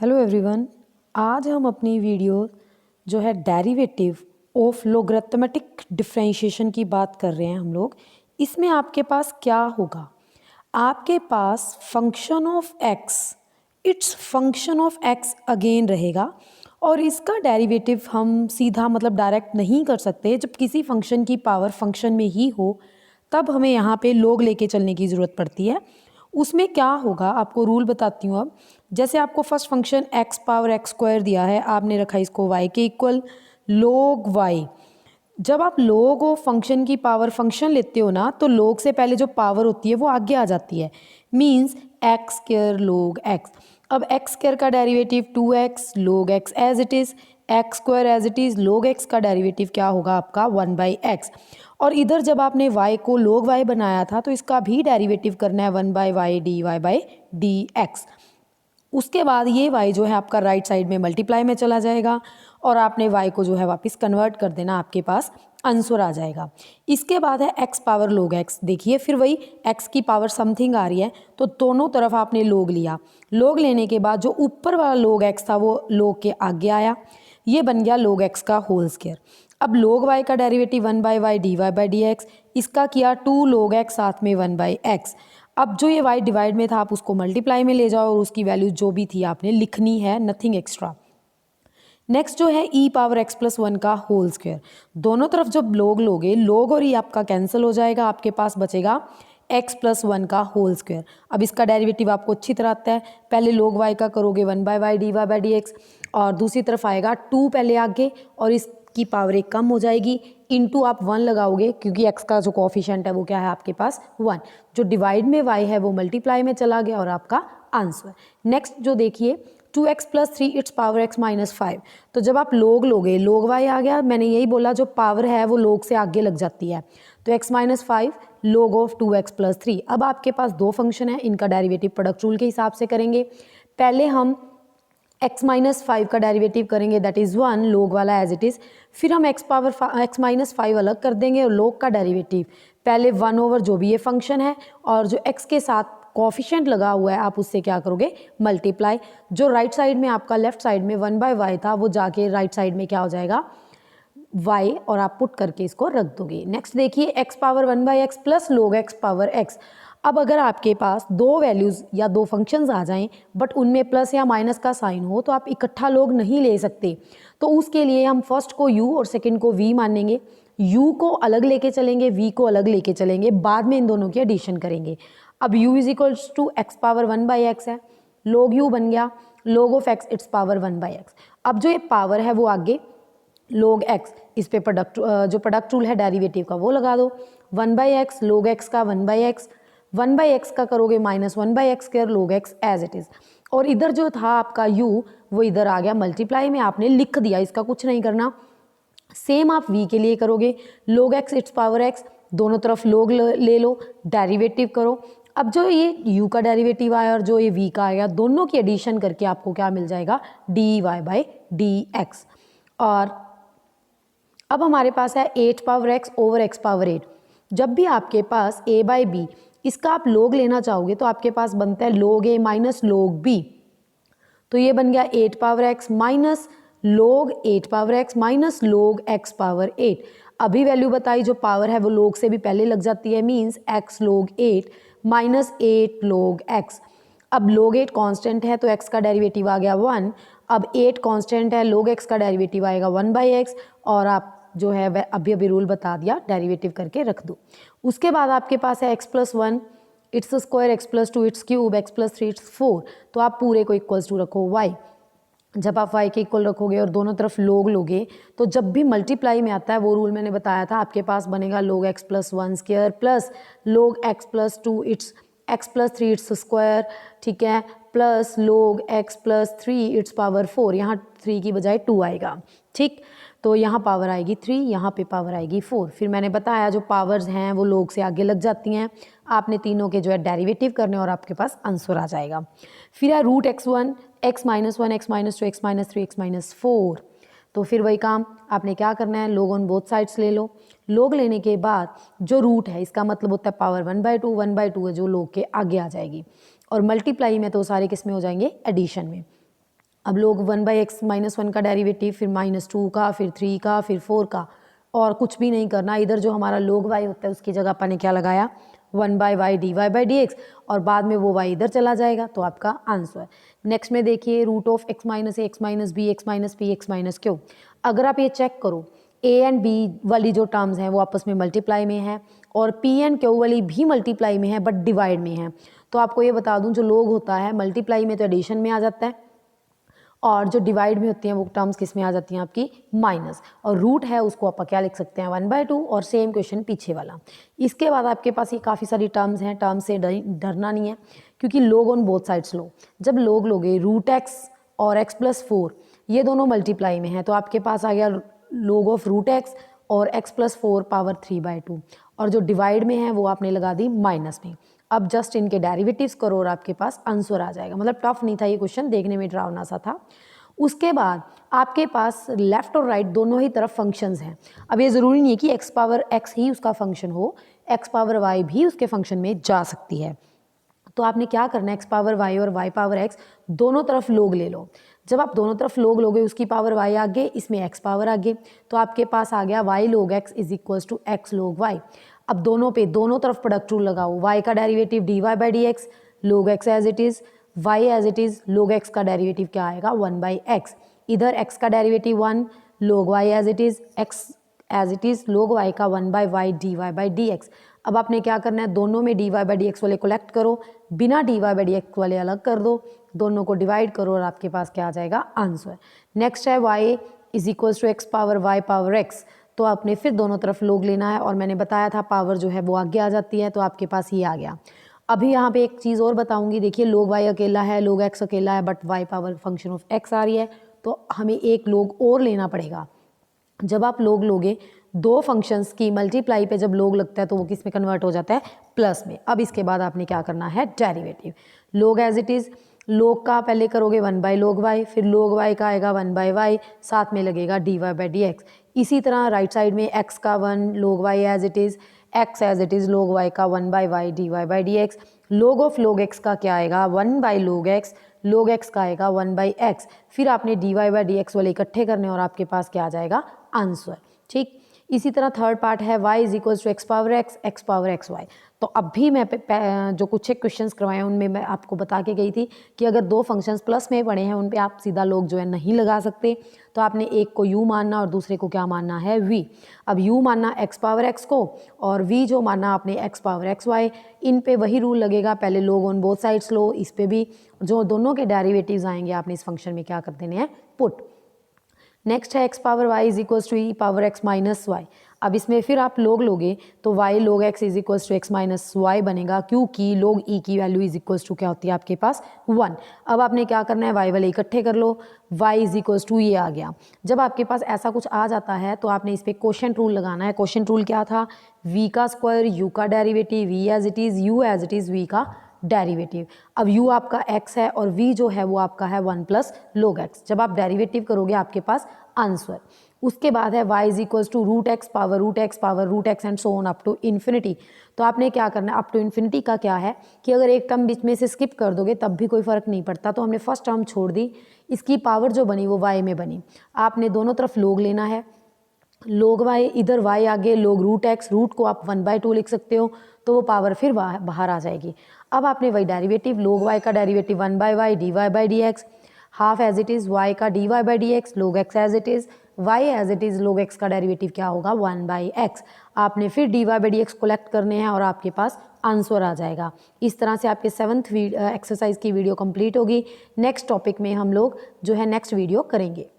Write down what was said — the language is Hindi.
Hello everyone. आज हम अपनी वीडियो जो है डेरिवेटिव ऑफ लोगरिथमेटिक डिफरेंशिएशन की बात कर रहे हैं हम लोग। इसमें आपके पास क्या होगा, आपके पास function of X, it's function of X again रहेगा और इसका डेरिवेटिव हम सीधा मतलब डायरेक्ट नहीं कर सकते। जब किसी फंक्शन की पावर फंक्शन में ही हो तब हमें यहाँ पे लोग लेके चलने की ज़रूरत पड़ती है। उसमें क्या होगा आपको रूल बताती हूँ। अब जैसे आपको first function x power x square दिया है, आपने रखा इसको वाई के इक्वल लोग वाई। जब आप लोग ऑफ फंक्शन की पावर फंक्शन लेते हो ना, तो लोग से पहले जो पावर होती है वो आगे आ जाती है, means X square log X. अब एक्स स्क्वायर का derivative 2x log X as it is, X square as it is, log X का डेरिवेटिव क्या होगा आपका 1/x। और इधर जब आपने y को लोग y बनाया था तो इसका भी डेरिवेटिव करना है 1/y dy/dx। उसके बाद ये y जो है आपका राइट साइड में मल्टीप्लाई में चला जाएगा और आपने y को जो है वापस कन्वर्ट कर देना, आपके पास आंसर आ जाएगा। इसके बाद है x पावर लोग x। देखिए फिर वही x की पावर समथिंग आ रही है तो दोनों तरफ आपने लोग लिया। लोग लेने के बाद जो ऊपर वाला लोग x था वो लोग के आगे आया, ये बन गया लोग x का होल स्क्वायर। अब लोग y का डेरिवेटिव 1/y dy/dx, इसका किया 2 लोग x साथ में 1/x। अब जो ये y डिवाइड में था आप उसको मल्टीप्लाई में ले जाओ और उसकी वैल्यू जो भी थी आपने लिखनी है, नथिंग एक्स्ट्रा। नेक्स्ट जो है e पावर x प्लस 1 का होल स्क्वायर। दोनों तरफ जब लोग लोगे, लोग और e आपका कैंसिल हो जाएगा, आपके पास बचेगा x प्लस 1 का होल स्क्वायर। अब इसका डेरिवेटिव आपको अच्छी तरह आता है। पहले लोग y का करोगे 1/y dy/dx और दूसरी तरफ आएगा 2 पहले आगे और इसकी पावर एक कम हो जाएगी, इनटू आप 1 लगाओगे क्योंकि x का जो कोफिशिएंट है वो क्या है आपके पास 1। जो डिवाइड में y है वो मल्टीप्लाई में चला गया और आपका आंसर। नेक्स्ट जो देखिए 2x plus 3 it's power x minus 5। तो जब आप लोग लोगे, लोग y आ गया, मैंने यही बोला जो पावर है वो लोग से आगे लग जाती है, तो x माइनस 5 लोग ऑफ 2x प्लस 3। अब आपके पास दो फंक्शन है, इनका डेरिवेटिव प्रोडक्ट रूल के हिसाब से करेंगे। पहले हम x माइनस 5 का डेरिवेटिव करेंगे, दैट इज़ 1 लोग वाला एज इट इज़। फिर हम x माइनस 5 अलग कर देंगे और लोग का डेरिवेटिव पहले 1 ओवर जो भी ये फंक्शन है और जो x के साथ कोफिशिएंट लगा हुआ है आप उससे क्या करोगे मल्टीप्लाई। जो राइट साइड में आपका लेफ्ट साइड में 1/y था वो जाके राइट साइड में क्या हो जाएगा y, और आप पुट करके इसको रख दोगे। नेक्स्ट देखिए x पावर 1/x प्लस लोग x पावर x। अब अगर आपके पास दो वैल्यूज़ या दो फंक्शंस आ जाएं बट उनमें प्लस या माइनस का साइन हो तो आप इकट्ठा लोग नहीं ले सकते। तो उसके लिए हम फर्स्ट को u और सेकंड को v मानेंगे, u को अलग लेके चलेंगे, v को अलग लेके चलेंगे, बाद में इन दोनों की एडिशन करेंगे। अब u is equals to X power 1/x है, लोग u बन गया लोग of x it's power 1/x। अब जो ये पावर है वो आगे लोग x, इस पे प्रोडक्ट जो प्रोडक्ट रूल है डेरिवेटिव का वो लगा दो। 1/x लोग x का 1/x, 1/x का करोगे माइनस 1/x स्क्वायर लोग x एज इट इज़। और इधर जो था आपका u वो इधर आ गया मल्टीप्लाई में, आपने लिख दिया, इसका कुछ नहीं करना। सेम आप v के लिए करोगे, लोग x इट्स पावर x, दोनों तरफ लोग ले लो, डेरिवेटिव करो। अब जो ये u का डेरिवेटिव आया और जो ये v का आएगा, दोनों की एडिशन करके आपको क्या मिल जाएगा dy/dx। और अब हमारे पास है 8 power x over x power 8। जब भी आपके पास a/b इसका आप लोग लेना चाहोगे तो आपके पास बनता है लोग a माइनस लोग b। तो ये बन गया 8 पावर x माइनस लोग 8 पावर x माइनस लोग x पावर 8। अभी वैल्यू बताई, जो पावर है वो लोग से भी पहले लग जाती है, मीन्स x लोग 8 माइनस 8 लोग x। अब लोग 8 कांस्टेंट है तो x का डेरिवेटिव आ गया 1। अब 8 कांस्टेंट है, लोग x का डेरिवेटिव आएगा 1/x और आप जो है वह अभी अभी रूल बता दिया, डेरिवेटिव करके रख दो। उसके बाद आपके पास है x plus 1 its square, x plus 2 it's cube, x plus 3 it's 4। तो आप पूरे को इक्वल्स टू रखो y। जब आप y के इक्वल रखोगे और दोनों तरफ लोग लोगे तो जब भी मल्टीप्लाई में आता है वो रूल मैंने बताया था, आपके पास बनेगा लोग x प्लस 1 स्क्वायर प्लस लोग x plus 2 it's x plus 3 its square, ठीक है, प्लस लोग x प्लस 3 इट्स पावर 4। यहाँ 3 की बजाय 2 आएगा, ठीक। तो यहाँ पावर आएगी 3, यहाँ पे पावर आएगी 4। फिर मैंने बताया जो पावर्स हैं वो लोग से आगे लग जाती हैं, आपने तीनों के जो है डेरिवेटिव करने और आपके पास आंसर आ जाएगा। फिर है root x1 x minus 1 x minus 2 x minus 3 x minus 4। तो फिर वही काम आपने क्या करना है, लोग ऑन बोथ साइड्स ले लो। लोग लेने के बाद जो रूट है इसका मतलब होता है पावर 1/2, 1/2 है जो लोग के आगे आ जाएगी और मल्टीप्लाई में तो सारे किस में हो जाएंगे एडिशन में। अब लोग 1/x-1 का डेरिवेटिव, फिर -2 का, फिर 3 का, फिर 4 का, और कुछ भी नहीं करना। इधर जो हमारा log y होता है उसकी जगह अपन ने क्या लगाया, 1/y dy/dx, और बाद में वो y इधर चला जाएगा, तो आपका आंसर। नेक्स्ट में देखिए √(x-a, x-b, x-p, x-q). अगर आप ये चेक करो, a एंड b वाली जो टर्म्स हैं वो आपस में मल्टीप्लाई में है, और p एंड q वाली भी मल्टीप्लाई में है बट डिवाइड में है। तो आपको ये बता दूं, जो log होता है मल्टीप्लाई में तो एडिशन में आ जाता है, और जो डिवाइड में होती हैं वो टर्म्स किस में आ जाती हैं आपकी, माइनस। और रूट है उसको आप क्या लिख सकते हैं, 1/2, और सेम क्वेश्चन पीछे वाला। इसके बाद आपके पास ये काफ़ी सारी टर्म्स हैं, टर्म्स से डरना नहीं है, क्योंकि log ऑन बोथ साइड्स लो। जब log लोगे √x और x+4 ये दोनों मल्टीप्लाई में हैं, तो आपके पास आ गया log ऑफ √x और x+4 पावर 3/2, और जो डिवाइड में है वो आपने लगा दी माइनस में। अब जस्ट इनके डेरिवेटिव्स करो और आपके पास आंसर आ जाएगा। मतलब टफ नहीं था ये क्वेश्चन, देखने में डरावना सा था। उसके बाद आपके पास लेफ्ट और राइट दोनों ही तरफ फंक्शंस हैं। अब ये ज़रूरी नहीं है कि x⁻x ही उसका फंक्शन हो, x⁻y भी उसके फंक्शन में जा सकती है। तो आपने क्या करना है, x⁻y और y⁻x दोनों तरफ लोग ले लो। जब आप दोनों तरफ लोग लोगे, उसकी पावर y आगे, इसमें x पावर आगे, तो आपके पास आ गया y log x is equals to x log y। अब दोनों तरफ प्रोडक्ट रूल लगाओ, y का derivative dy/dx, log x as it is, y as it is, log x का डेरिवेटिव क्या आएगा, 1/x। इधर x का डेरिवेटिव 1, log y as it is, x as it is, log y का 1/y dy/dx। अब आपने क्या करना है, दोनों में dy/dx वाले कलेक्ट करो, बिना dy/dx वाले अलग कर दो, दोनों को डिवाइड करो और आपके पास क्या आ जाएगा, आंसर। नेक्स्ट है y is equals to x⁻y⁻x। तो आपने फिर दोनों तरफ लोग लेना है, और मैंने बताया था पावर जो है वो आगे आ जाती है, तो आपके पास ये आ गया। अभी यहाँ पे एक चीज़ और बताऊंगी, देखिए log y अकेला है, log x अकेला है, but y power function of x आ रही है, तो हमें एक log और लेना पड़ेगा। जब आप log लोगे, दो फंक्शंस की मल्टीप्लाई पे जब log लगता है तो वो किस में कन्वर्ट हो जाता है, प्लस में। अब इसके बाद आपने क्या करना है, derivative. log as it is, log का पहले करोगे 1/log y, फिर log y का आएगा 1/y, साथ में लगेगा dy/dx। इसी तरह राइट साइड में x का 1 log y as it is, x as it is log y का 1/y dy/dx। log of log x का क्या आएगा, 1/log x, log x का आएगा 1/x। फिर आपने dy/dx वाले इकट्ठे करने और आपके पास क्या आ जाएगा, आंसर। ठीक, इसी तरह थर्ड पार्ट है y is equals to x⁻x, x⁻xy। तो अब भी मैं जो कुछ एक क्वेश्चंस करवाए हैं उनमें मैं आपको बता के गई थी कि अगर दो फंक्शंस प्लस में पड़े हैं उन पे आप सीधा लोग जो है नहीं लगा सकते, तो आपने एक को u मानना और दूसरे को क्या मानना है, v। अब u मानना x⁻x को, और v जो मानना आपने x⁻xy। इन पे वही रूल लगेगा, पहले लोग ऑन बोथ साइड्स लो, इस पे भी जो दोनों के डेरिवेटिव्स आएंगे आपने इस फंक्शन में क्या कर देने हैं, पुट। नेक्स्ट है x⁻y is equals to e⁻x-y। अब इसमें फिर आप लोग लोगे तो y log x is equals to x-y बनेगा, क्योंकि log e की वैल्यू इज इक्वल्स टू क्या होती है आपके पास, 1। अब आपने क्या करना है, y वाले इकट्ठे कर लो, y इज इक्वल्स टू ये आ गया। जब आपके पास ऐसा कुछ आ जाता है तो आपने इस पर क्वोशंट रूल लगाना है। क्वोशंट रूल क्या था, v का स्क्वायर, u का derivative, v as it is, u as it is, v का डेरिवेटिव। अब u आपका x है और v जो है वो आपका है 1 + log x। जब आप डेरिवेटिव करोगे आपके पास आंसर। उसके बाद है y is equals to √x power √x power √x and so on up to infinity. तो आपने क्या करना है, अप टू इन्फिनिटी का क्या है कि अगर एक टर्म बीच में से स्किप कर दोगे तब भी कोई फ़र्क नहीं पड़ता, तो हमने फर्स्ट टर्म छोड़ दी, इसकी पावर जो बनी वो y में बनी। आपने दोनों तरफ लोग लेना है, log y, इधर y आगे log √x, रूट को आप 1/2 लिख सकते हो, तो वो पावर फिर बाहर आ जाएगी। अब आपने वही डेरिवेटिव, log y का derivative 1/y dy/dx, half as it is y का dy/dx, log x as it is, y as it is, log x का डेरिवेटिव क्या होगा, 1/x। आपने फिर dy/dx कलेक्ट करने हैं और आपके पास आंसर आ जाएगा। इस तरह से आपके 7th एक्सरसाइज की वीडियो कंप्लीट होगी। नेक्स्ट टॉपिक में हम लोग जो है नेक्स्ट वीडियो करेंगे।